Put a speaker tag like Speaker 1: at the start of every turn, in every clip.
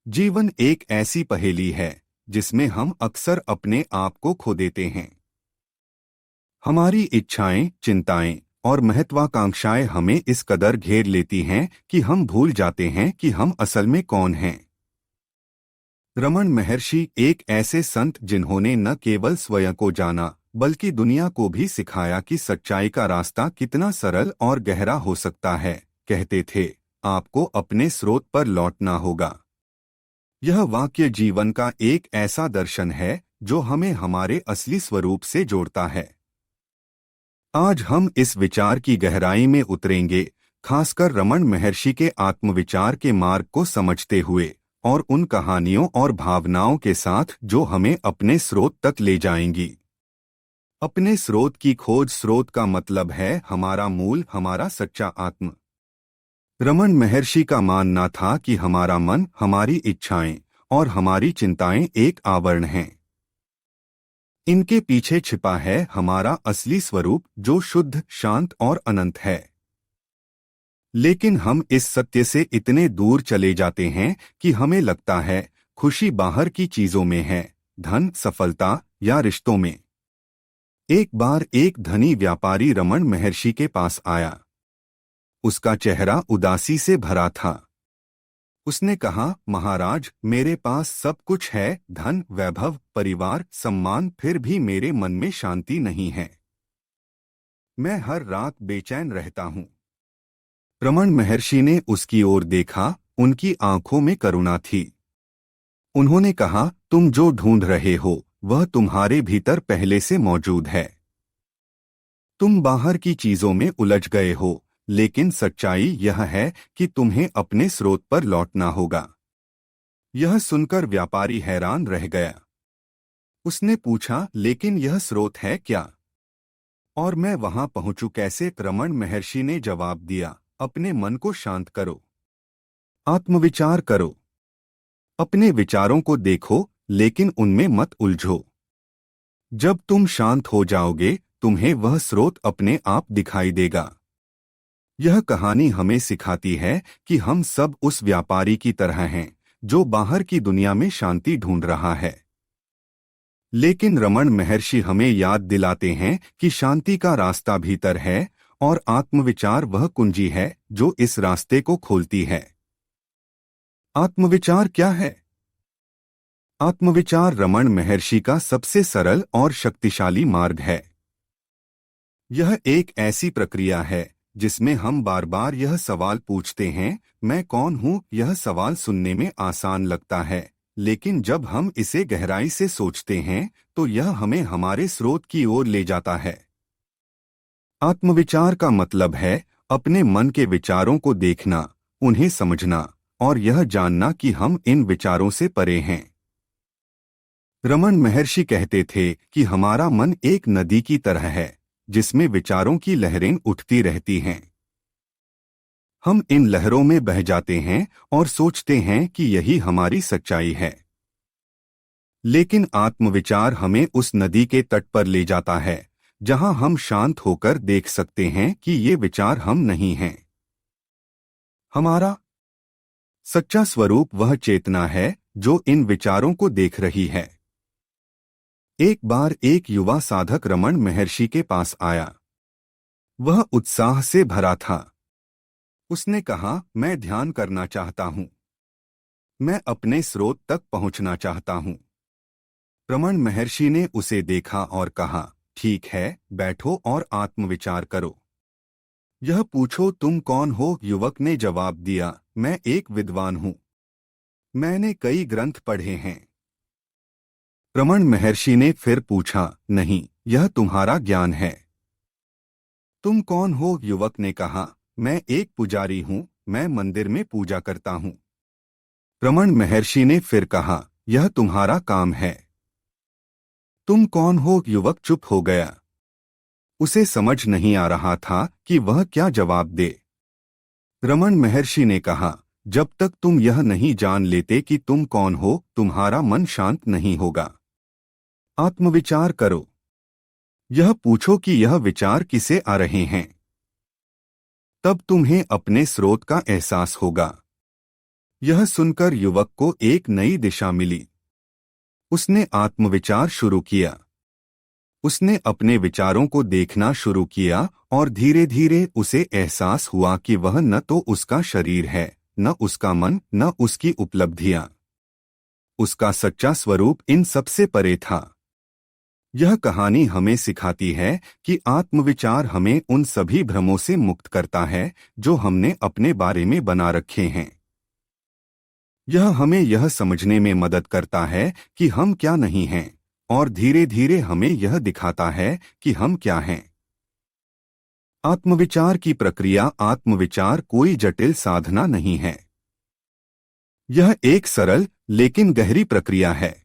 Speaker 1: जीवन एक ऐसी पहेली है जिसमें हम अक्सर अपने आप को खो देते हैं। हमारी इच्छाएं, चिंताएं और महत्वाकांक्षाएं हमें इस कदर घेर लेती हैं कि हम भूल जाते हैं कि हम असल में कौन हैं। रमन महर्षि एक ऐसे संत जिन्होंने न केवल स्वयं को जाना बल्कि दुनिया को भी सिखाया कि सच्चाई का रास्ता कितना सरल और गहरा हो सकता है। कहते थे, आपको अपने स्रोत पर लौटना होगा। यह वाक्य जीवन का एक ऐसा दर्शन है जो हमें हमारे असली स्वरूप से जोड़ता है। आज हम इस विचार की गहराई में उतरेंगे, खासकर रमन महर्षि के आत्मविचार के मार्ग को समझते हुए और उन कहानियों और भावनाओं के साथ जो हमें अपने स्रोत तक ले जाएंगी। अपने स्रोत की खोज। स्रोत का मतलब है हमारा मूल, हमारा सच्चा आत्म। रमन महर्षि का मानना था कि हमारा मन, हमारी इच्छाएं और हमारी चिंताएं एक आवरण हैं। इनके पीछे छिपा है हमारा असली स्वरूप जो शुद्ध, शांत और अनंत है। लेकिन हम इस सत्य से इतने दूर चले जाते हैं कि हमें लगता है खुशी बाहर की चीजों में है, धन, सफलता या रिश्तों में। एक बार एक धनी व्यापारी रमन महर्षि के पास आया। उसका चेहरा उदासी से भरा था। उसने कहा, महाराज, मेरे पास सब कुछ है, धन, वैभव, परिवार, सम्मान, फिर भी मेरे मन में शांति नहीं है। मैं हर रात बेचैन रहता हूँ। रमन महर्षि ने उसकी ओर देखा। उनकी आंखों में करुणा थी। उन्होंने कहा, तुम जो ढूंढ रहे हो वह तुम्हारे भीतर पहले से मौजूद है। तुम बाहर की चीजों में उलझ गए हो, लेकिन सच्चाई यह है कि तुम्हें अपने स्रोत पर लौटना होगा। यह सुनकर व्यापारी हैरान रह गया। उसने पूछा, लेकिन यह स्रोत है क्या? और मैं वहां पहुंचूं कैसे? रमन महर्षि ने जवाब दिया, अपने मन को शांत करो, आत्मविचार करो। अपने विचारों को देखो, लेकिन उनमें मत उलझो। जब तुम शांत हो जाओगे, तुम्हें वह स्रोत अपने आप दिखाई देगा। यह कहानी हमें सिखाती है कि हम सब उस व्यापारी की तरह हैं जो बाहर की दुनिया में शांति ढूंढ रहा है। लेकिन रमन महर्षि हमें याद दिलाते हैं कि शांति का रास्ता भीतर है और आत्मविचार वह कुंजी है जो इस रास्ते को खोलती है। आत्मविचार क्या है? आत्मविचार रमन महर्षि का सबसे सरल और शक्तिशाली मार्ग है। यह एक ऐसी प्रक्रिया है जिसमें हम बार बार यह सवाल पूछते हैं, मैं कौन हूँ? यह सवाल सुनने में आसान लगता है, लेकिन जब हम इसे गहराई से सोचते हैं तो यह हमें हमारे स्रोत की ओर ले जाता है। आत्मविचार का मतलब है अपने मन के विचारों को देखना, उन्हें समझना और यह जानना कि हम इन विचारों से परे हैं। रमन महर्षि कहते थे कि हमारा मन एक नदी की तरह है जिसमें विचारों की लहरें उठती रहती हैं। हम इन लहरों में बह जाते हैं और सोचते हैं कि यही हमारी सच्चाई है। लेकिन आत्मविचार हमें उस नदी के तट पर ले जाता है जहां हम शांत होकर देख सकते हैं कि ये विचार हम नहीं हैं। हमारा सच्चा स्वरूप वह चेतना है जो इन विचारों को देख रही है। एक बार एक युवा साधक रमन महर्षि के पास आया। वह उत्साह से भरा था। उसने कहा, मैं ध्यान करना चाहता हूँ। मैं अपने स्रोत तक पहुँचना चाहता हूँ। रमन महर्षि ने उसे देखा और कहा, ठीक है, बैठो और आत्मविचार करो। यह पूछो, तुम कौन हो? युवक ने जवाब दिया, मैं एक विद्वान हूँ। मैंने कई ग्रंथ पढ़े हैं। रमन महर्षि ने फिर पूछा, नहीं, यह तुम्हारा ज्ञान है। तुम कौन हो? युवक ने कहा, मैं एक पुजारी हूँ, मैं मंदिर में पूजा करता हूँ। रमन महर्षि ने फिर कहा, यह तुम्हारा काम है। तुम कौन हो? युवक चुप हो गया। उसे समझ नहीं आ रहा था कि वह क्या जवाब दे। रमन महर्षि ने कहा, जब तक तुम यह नहीं जान लेते कि तुम कौन हो, तुम्हारा मन शांत नहीं होगा। आत्मविचार करो। यह पूछो कि यह विचार किसे आ रहे हैं। तब तुम्हें अपने स्रोत का एहसास होगा। यह सुनकर युवक को एक नई दिशा मिली। उसने आत्मविचार शुरू किया। उसने अपने विचारों को देखना शुरू किया और धीरे धीरे उसे एहसास हुआ कि वह न तो उसका शरीर है, न उसका मन, न उसकी उपलब्धियां। उसका सच्चा स्वरूप इन सबसे परे था। यह कहानी हमें सिखाती है कि आत्मविचार हमें उन सभी भ्रमों से मुक्त करता है जो हमने अपने बारे में बना रखे हैं। यह हमें यह समझने में मदद करता है कि हम क्या नहीं हैं, और धीरे धीरे हमें यह दिखाता है कि हम क्या हैं। आत्मविचार की प्रक्रिया। आत्मविचार कोई जटिल साधना नहीं है। यह एक सरल लेकिन गहरी प्रक्रिया है।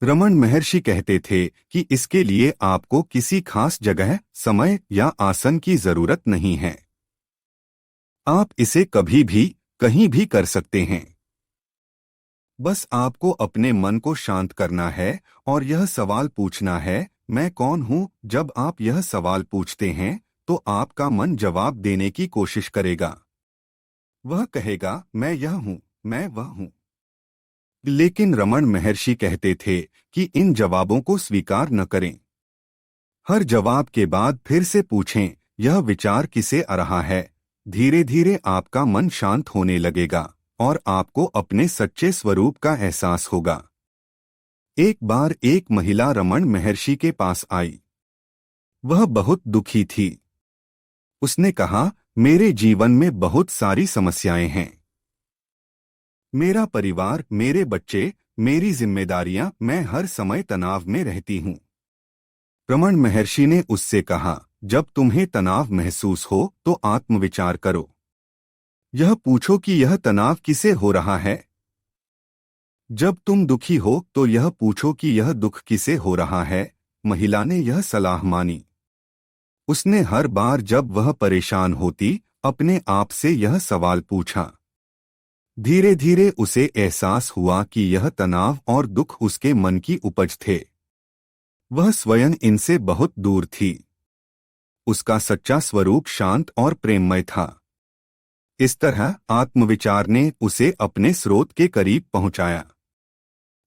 Speaker 1: रमन महर्षि कहते थे कि इसके लिए आपको किसी खास जगह, समय या आसन की जरूरत नहीं है। आप इसे कभी भी, कहीं भी कर सकते हैं। बस आपको अपने मन को शांत करना है और यह सवाल पूछना है, मैं कौन हूं? जब आप यह सवाल पूछते हैं तो आपका मन जवाब देने की कोशिश करेगा। वह कहेगा, मैं यह हूं, मैं वह हूं। लेकिन रमन महर्षि कहते थे कि इन जवाबों को स्वीकार न करें। हर जवाब के बाद फिर से पूछें, यह विचार किसे आ रहा है? धीरे धीरे आपका मन शांत होने लगेगा और आपको अपने सच्चे स्वरूप का एहसास होगा। एक बार एक महिला रमन महर्षि के पास आई। वह बहुत दुखी थी। उसने कहा, मेरे जीवन में बहुत सारी समस्याएं हैं। मेरा परिवार, मेरे बच्चे, मेरी जिम्मेदारियां, मैं हर समय तनाव में रहती हूं। रमन महर्षि ने उससे कहा, जब तुम्हें तनाव महसूस हो तो आत्मविचार करो। यह पूछो कि यह तनाव किसे हो रहा है। जब तुम दुखी हो तो यह पूछो कि यह दुख किसे हो रहा है। महिला ने यह सलाह मानी। उसने हर बार जब वह परेशान होती, अपने आप से यह सवाल पूछा। धीरे धीरे उसे एहसास हुआ कि यह तनाव और दुख उसके मन की उपज थे। वह स्वयं इनसे बहुत दूर थी। उसका सच्चा स्वरूप शांत और प्रेममय था। इस तरह आत्मविचार ने उसे अपने स्रोत के करीब पहुंचाया।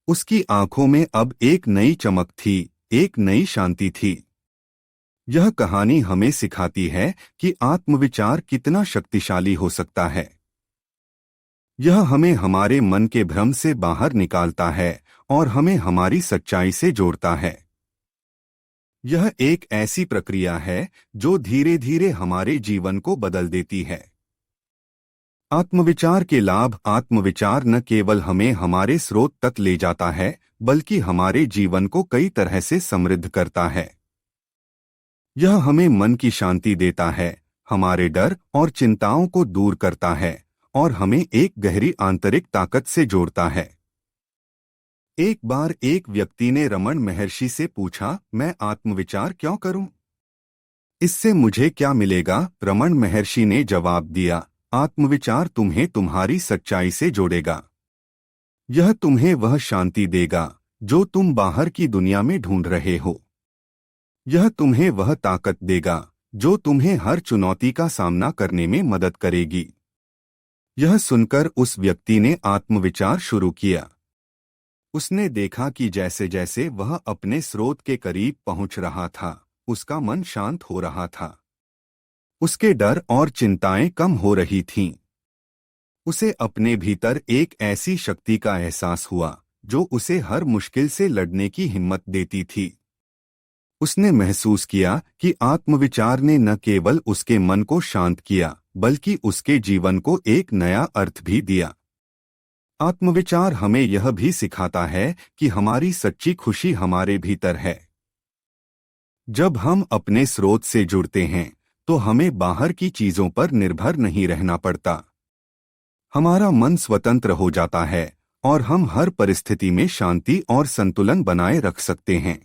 Speaker 1: उसकी आंखों में अब एक नई चमक थी, एक नई शांति थी। यह कहानी हमें सिखाती है कि आत्मविचार कितना शक्तिशाली हो सकता है। यह हमें हमारे मन के भ्रम से बाहर निकालता है और हमें हमारी सच्चाई से जोड़ता है। यह एक ऐसी प्रक्रिया है जो धीरे धीरे हमारे जीवन को बदल देती है। आत्मविचार के लाभ। आत्मविचार न केवल हमें हमारे स्रोत तक ले जाता है, बल्कि हमारे जीवन को कई तरह से समृद्ध करता है। यह हमें मन की शांति देता है, हमारे डर और चिंताओं को दूर करता है और हमें एक गहरी आंतरिक ताकत से जोड़ता है। एक बार एक व्यक्ति ने रमन महर्षि से पूछा, मैं आत्मविचार क्यों करूं? इससे मुझे क्या मिलेगा? रमन महर्षि ने जवाब दिया, आत्मविचार तुम्हें तुम्हारी सच्चाई से जोड़ेगा। यह तुम्हें वह शांति देगा जो तुम बाहर की दुनिया में ढूंढ रहे हो। यह तुम्हें वह ताकत देगा जो तुम्हें हर चुनौती का सामना करने में मदद करेगी। यह सुनकर उस व्यक्ति ने आत्मविचार शुरू किया। उसने देखा कि जैसे जैसे वह अपने स्रोत के करीब पहुंच रहा था, उसका मन शांत हो रहा था। उसके डर और चिंताएं कम हो रही थीं। उसे अपने भीतर एक ऐसी शक्ति का एहसास हुआ जो उसे हर मुश्किल से लड़ने की हिम्मत देती थी। उसने महसूस किया कि आत्मविचार ने न केवल उसके मन को शांत किया, बल्कि उसके जीवन को एक नया अर्थ भी दिया। आत्मविचार हमें यह भी सिखाता है कि हमारी सच्ची खुशी हमारे भीतर है। जब हम अपने स्रोत से जुड़ते हैं तो हमें बाहर की चीजों पर निर्भर नहीं रहना पड़ता। हमारा मन स्वतंत्र हो जाता है और हम हर परिस्थिति में शांति और संतुलन बनाए रख सकते हैं।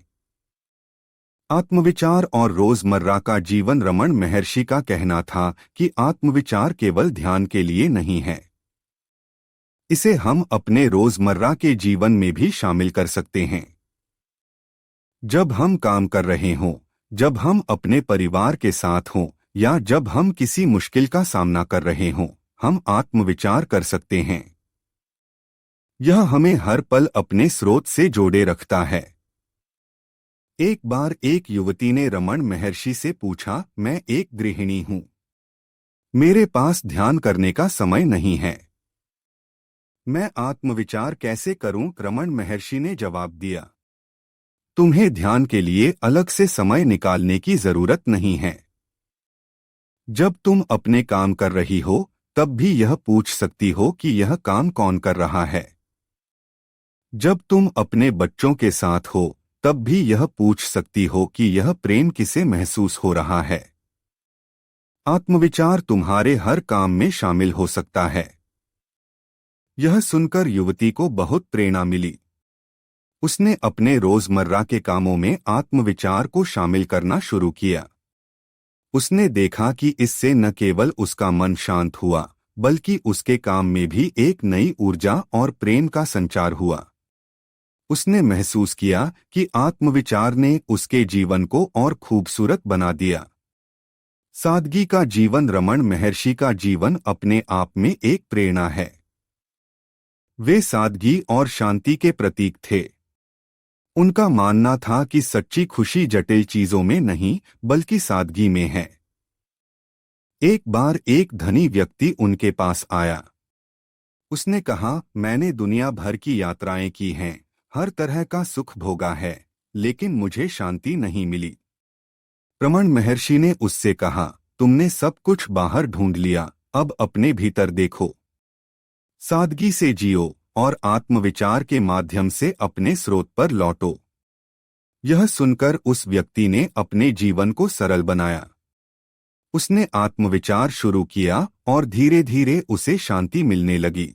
Speaker 1: आत्मविचार और रोजमर्रा का जीवन। रमन महर्षि का कहना था कि आत्मविचार केवल ध्यान के लिए नहीं है। इसे हम अपने रोजमर्रा के जीवन में भी शामिल कर सकते हैं। जब हम काम कर रहे हों, जब हम अपने परिवार के साथ हों या जब हम किसी मुश्किल का सामना कर रहे हों, हम आत्मविचार कर सकते हैं। यह हमें हर पल अपने स्रोत से जोड़े रखता है। एक बार एक युवती ने रमण महर्षि से पूछा, मैं एक गृहिणी हूं, मेरे पास ध्यान करने का समय नहीं है, मैं आत्मविचार कैसे करूं? रमण महर्षि ने जवाब दिया, तुम्हें ध्यान के लिए अलग से समय निकालने की जरूरत नहीं है। जब तुम अपने काम कर रही हो तब भी यह पूछ सकती हो कि यह काम कौन कर रहा है। जब तुम अपने बच्चों के साथ हो तब भी यह पूछ सकती हो कि यह प्रेम किसे महसूस हो रहा है। आत्मविचार तुम्हारे हर काम में शामिल हो सकता है। यह सुनकर युवती को बहुत प्रेरणा मिली। उसने अपने रोजमर्रा के कामों में आत्मविचार को शामिल करना शुरू किया। उसने देखा कि इससे न केवल उसका मन शांत हुआ बल्कि उसके काम में भी एक नई ऊर्जा और प्रेम का संचार हुआ। उसने महसूस किया कि आत्मविचार ने उसके जीवन को और खूबसूरत बना दिया। सादगी का जीवन। रमण महर्षि का जीवन अपने आप में एक प्रेरणा है। वे सादगी और शांति के प्रतीक थे। उनका मानना था कि सच्ची खुशी जटिल चीजों में नहीं बल्कि सादगी में है। एक बार एक धनी व्यक्ति उनके पास आया। उसने कहा, मैंने दुनिया भर की यात्राएं की हैं, हर तरह का सुख भोगा है, लेकिन मुझे शांति नहीं मिली। रमण महर्षि ने उससे कहा, तुमने सब कुछ बाहर ढूंढ लिया, अब अपने भीतर देखो। सादगी से जियो और आत्मविचार के माध्यम से अपने स्रोत पर लौटो। यह सुनकर उस व्यक्ति ने अपने जीवन को सरल बनाया। उसने आत्मविचार शुरू किया और धीरे धीरे उसे शांति मिलने लगी।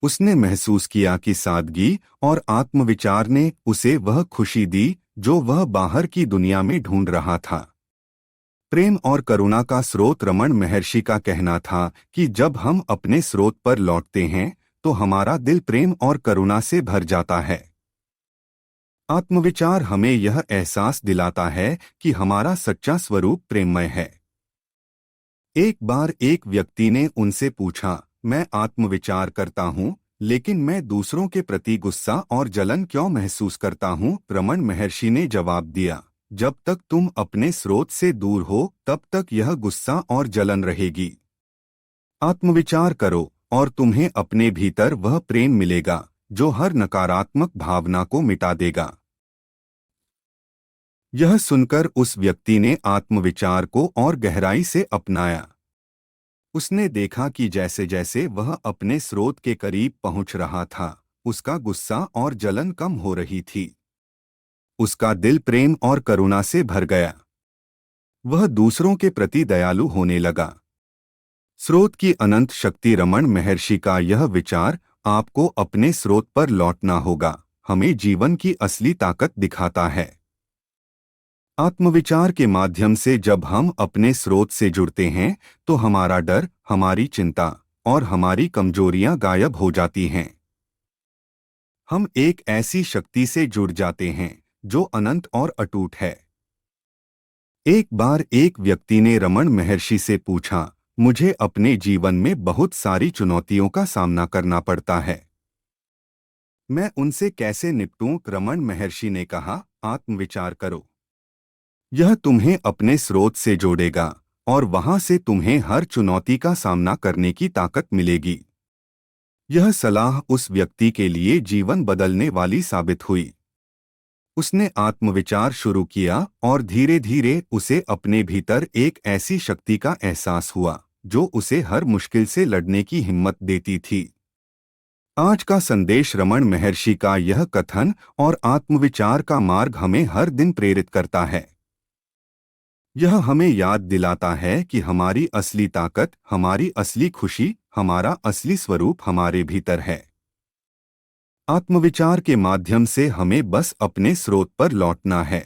Speaker 1: उसने महसूस किया कि सादगी और आत्मविचार ने उसे वह खुशी दी जो वह बाहर की दुनिया में ढूंढ रहा था। प्रेम और करुणा का स्रोत। रमण महर्षि का कहना था कि जब हम अपने स्रोत पर लौटते हैं तो हमारा दिल प्रेम और करुणा से भर जाता है। आत्मविचार हमें यह एहसास दिलाता है कि हमारा सच्चा स्वरूप प्रेममय है। एक बार एक व्यक्ति ने उनसे पूछा, मैं आत्मविचार करता हूँ लेकिन मैं दूसरों के प्रति गुस्सा और जलन क्यों महसूस करता हूँ? रमण महर्षि ने जवाब दिया, जब तक तुम अपने स्रोत से दूर हो तब तक यह गुस्सा और जलन रहेगी। आत्मविचार करो और तुम्हें अपने भीतर वह प्रेम मिलेगा जो हर नकारात्मक भावना को मिटा देगा। यह सुनकर उस व्यक्ति ने आत्मविचार को और गहराई से अपनाया। उसने देखा कि जैसे जैसे वह अपने स्रोत के करीब पहुंच रहा था, उसका गुस्सा और जलन कम हो रही थी। उसका दिल प्रेम और करुणा से भर गया। वह दूसरों के प्रति दयालु होने लगा। स्रोत की अनंत शक्ति। रमण महर्षि का यह विचार, आपको अपने स्रोत पर लौटना होगा, हमें जीवन की असली ताकत दिखाता है। आत्मविचार के माध्यम से जब हम अपने स्रोत से जुड़ते हैं तो हमारा डर, हमारी चिंता और हमारी कमजोरियां गायब हो जाती हैं। हम एक ऐसी शक्ति से जुड़ जाते हैं जो अनंत और अटूट है। एक बार एक व्यक्ति ने रमण महर्षि से पूछा, मुझे अपने जीवन में बहुत सारी चुनौतियों का सामना करना पड़ता है, मैं उनसे कैसे निपटूं? रमण महर्षि ने कहा, आत्मविचार करो। यह तुम्हें अपने स्रोत से जोड़ेगा और वहां से तुम्हें हर चुनौती का सामना करने की ताकत मिलेगी। यह सलाह उस व्यक्ति के लिए जीवन बदलने वाली साबित हुई। उसने आत्मविचार शुरू किया और धीरे धीरे उसे अपने भीतर एक ऐसी शक्ति का एहसास हुआ जो उसे हर मुश्किल से लड़ने की हिम्मत देती थी। आज का संदेश। रमण महर्षि का यह कथन और आत्मविचार का मार्ग हमें हर दिन प्रेरित करता है। यह हमें याद दिलाता है कि हमारी असली ताकत, हमारी असली खुशी, हमारा असली स्वरूप हमारे भीतर है। आत्मविचार के माध्यम से हमें बस अपने स्रोत पर लौटना है।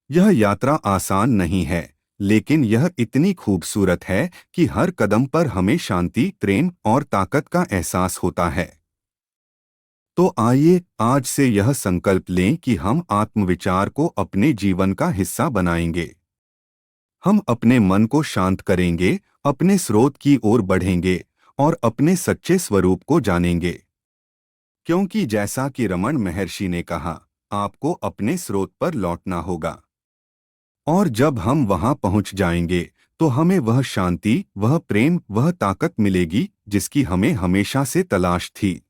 Speaker 1: यह यात्रा आसान नहीं है, लेकिन यह इतनी खूबसूरत है कि हर कदम पर हमें शांति, प्रेम और ताकत का एहसास होता है। तो आइए आज से यह संकल्प लें कि हम आत्मविचार को अपने जीवन का हिस्सा बनाएंगे। हम अपने मन को शांत करेंगे, अपने स्रोत की ओर बढ़ेंगे और अपने सच्चे स्वरूप को जानेंगे। क्योंकि जैसा कि रमन महर्षि ने कहा, आपको अपने स्रोत पर लौटना होगा। और जब हम वहां पहुंच जाएंगे तो हमें वह शांति, वह प्रेम, वह ताकत मिलेगी जिसकी हमें हमेशा से तलाश थी।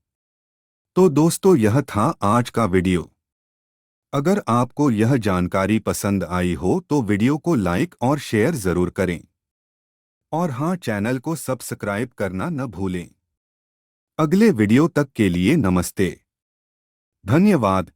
Speaker 1: तो दोस्तों, यह था आज का वीडियो। अगर आपको यह जानकारी पसंद आई हो तो वीडियो को लाइक और शेयर जरूर करें। और हाँ, चैनल को सब्सक्राइब करना न भूलें। अगले वीडियो तक के लिए नमस्ते। धन्यवाद।